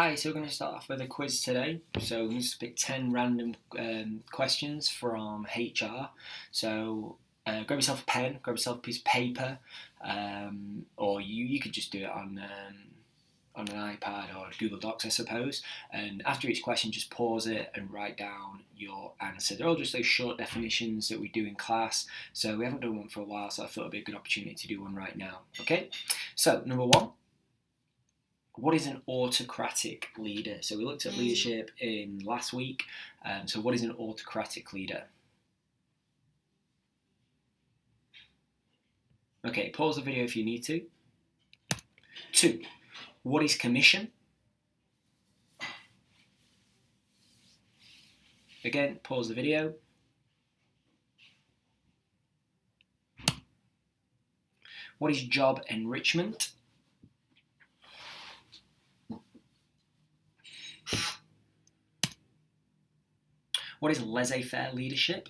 Hi, so we're going to start off with a quiz today. So we're going to pick 10 random questions from HR. So grab yourself a pen, grab yourself a piece of paper, or you could just do it on an iPad or Google Docs, I suppose. And after each question, just pause it and write down your answer. They're all just those short definitions that we do in class. So we haven't done one for a while, so I thought it'd be a good opportunity to do one right now. Okay, so number one. What is an autocratic leader? So we looked at leadership in last week. So what is an autocratic leader? Okay, pause the video if you need to. 2, what is commission? Again, pause the video. What is job enrichment? What is laissez-faire leadership?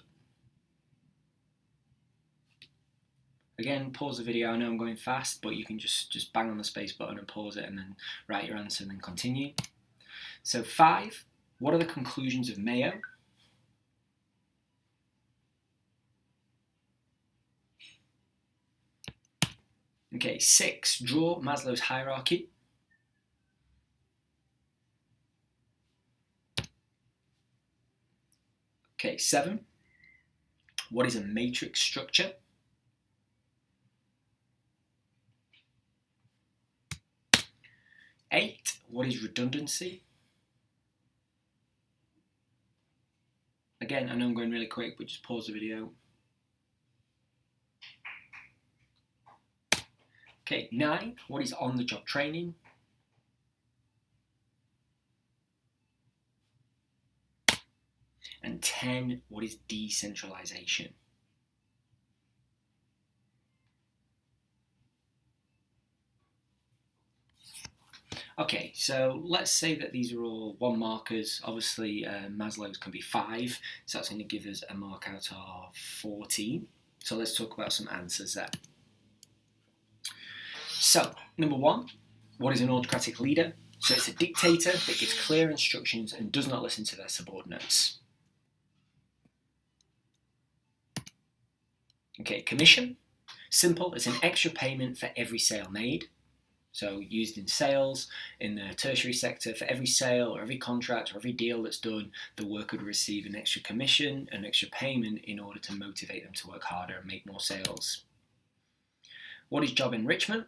Again, pause the video. I know I'm going fast, but you can just bang on the space button and pause it and then write your answer and then continue. So 5, what are the conclusions of Mayo? Okay, 6, draw Maslow's hierarchy. Okay, 7, what is a matrix structure? 8, what is redundancy? Again, I know I'm going really quick, but just pause the video. Okay, 9, what is on-the-job training? And 10, what is decentralization? Okay, so let's say that these are all 1 markers. Obviously, Maslow's can be 5, so that's going to give us a mark out of 14. So let's talk about some answers there. So, number 1, what is an autocratic leader? So it's a dictator that gives clear instructions and does not listen to their subordinates. Okay, commission. Simple, it's an extra payment for every sale made. So used in sales, in the tertiary sector, for every sale or every contract or every deal that's done, the worker would receive an extra commission, an extra payment in order to motivate them to work harder and make more sales. What is job enrichment?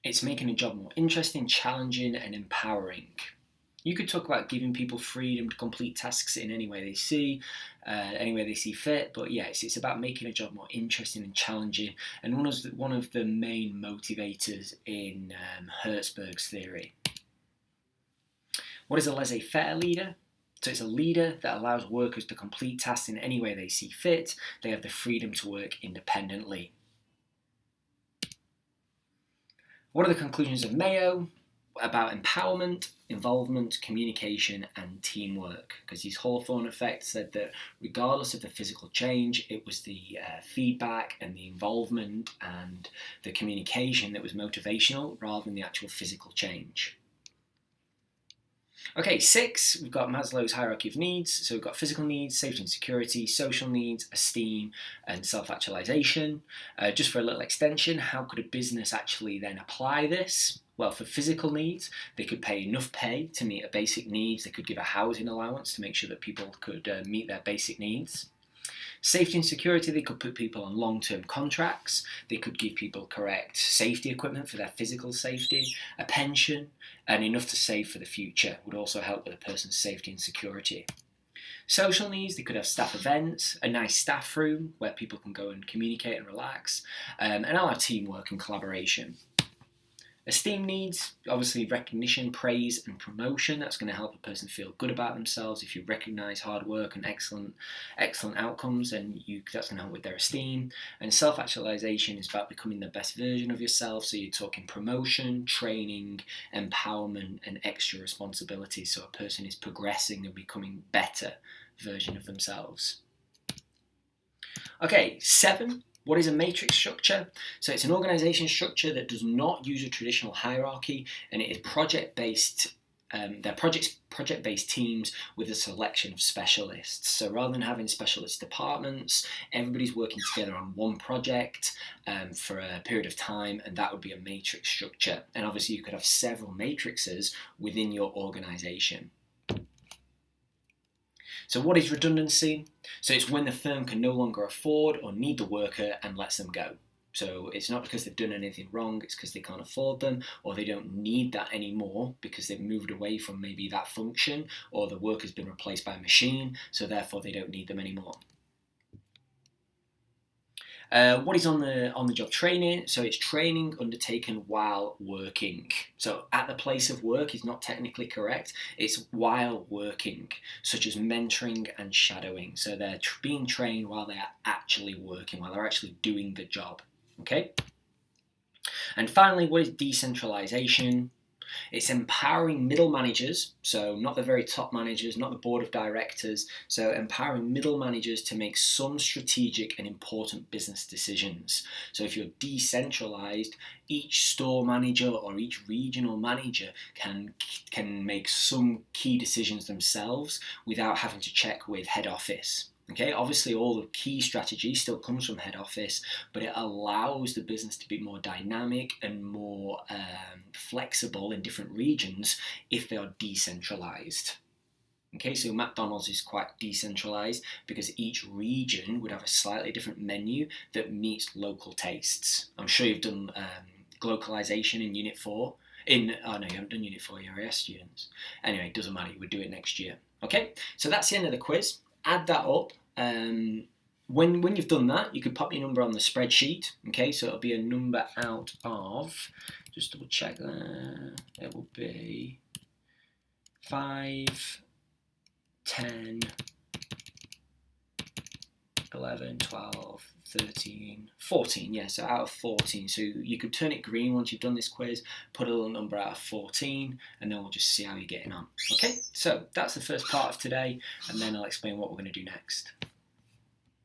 It's making a job more interesting, challenging and empowering. You could talk about giving people freedom to complete tasks in any way they see fit. But yeah, it's about making a job more interesting and challenging, and one of the main motivators in Hertzberg's theory. What is a laissez-faire leader? So it's a leader that allows workers to complete tasks in any way they see fit. They have the freedom to work independently. What are the conclusions of Mayo? About empowerment, involvement, communication and teamwork, because his Hawthorne effect said that regardless of the physical change, it was the feedback and the involvement and the communication that was motivational rather than the actual physical change. Okay, 6, we've got Maslow's hierarchy of needs. So we've got physical needs, safety and security, social needs, esteem, and self-actualization. Just for a little extension, how could a business actually then apply this? Well, for physical needs, they could pay enough pay to meet their basic needs. They could give a housing allowance to make sure that people could meet their basic needs. Safety and security, they could put people on long-term contracts. They could give people correct safety equipment for their physical safety, a pension, and enough to save for the future would also help with a person's safety and security. Social needs, they could have staff events, a nice staff room where people can go and communicate and relax, and allow teamwork and collaboration. Esteem needs, obviously recognition, praise and promotion. That's going to help a person feel good about themselves. If you recognise hard work and excellent outcomes, then that's going to help with their esteem. And self-actualization is about becoming the best version of yourself. So you're talking promotion, training, empowerment and extra responsibility. So a person is progressing and becoming a better version of themselves. Okay, 7. What is a matrix structure? So it's an organisation structure that does not use a traditional hierarchy, and it is project-based they're project-based teams with a selection of specialists. So rather than having specialist departments, everybody's working together on one project for a period of time, and that would be a matrix structure. And obviously you could have several matrices within your organization. So what is redundancy? So it's when the firm can no longer afford or need the worker and lets them go. So it's not because they've done anything wrong, it's because they can't afford them, or they don't need that anymore because they've moved away from maybe that function, or the worker's been replaced by a machine, so therefore they don't need them anymore. What is on the job training? So it's training undertaken while working. So at the place of work is not technically correct. It's while working, such as mentoring and shadowing. So they're being trained while they are actually working, while they're actually doing the job. Okay. And finally, what is decentralization? It's empowering middle managers, so not the very top managers, not the board of directors, so empowering middle managers to make some strategic and important business decisions. So if you're decentralized, each store manager or each regional manager can make some key decisions themselves without having to check with head office. Okay, obviously all the key strategy still comes from head office, but it allows the business to be more dynamic and more flexible in different regions if they are decentralized. Okay, so McDonald's is quite decentralized because each region would have a slightly different menu that meets local tastes. I'm sure you've done localization in Unit 4. Oh no, you haven't done Unit 4, you're AS students. Anyway, it doesn't matter, we'll do it next year. Okay, so that's the end of the quiz. Add that up. When you've done that, you could pop your number on the spreadsheet. Okay, so it'll be a number out of, just double check there, it will be 5, 10, 11, 12, 13, 14, yeah, so out of 14. So you could turn it green once you've done this quiz, put a little number out of 14, and then we'll just see how you're getting on. Okay, so that's the first part of today, and then I'll explain what we're going to do next.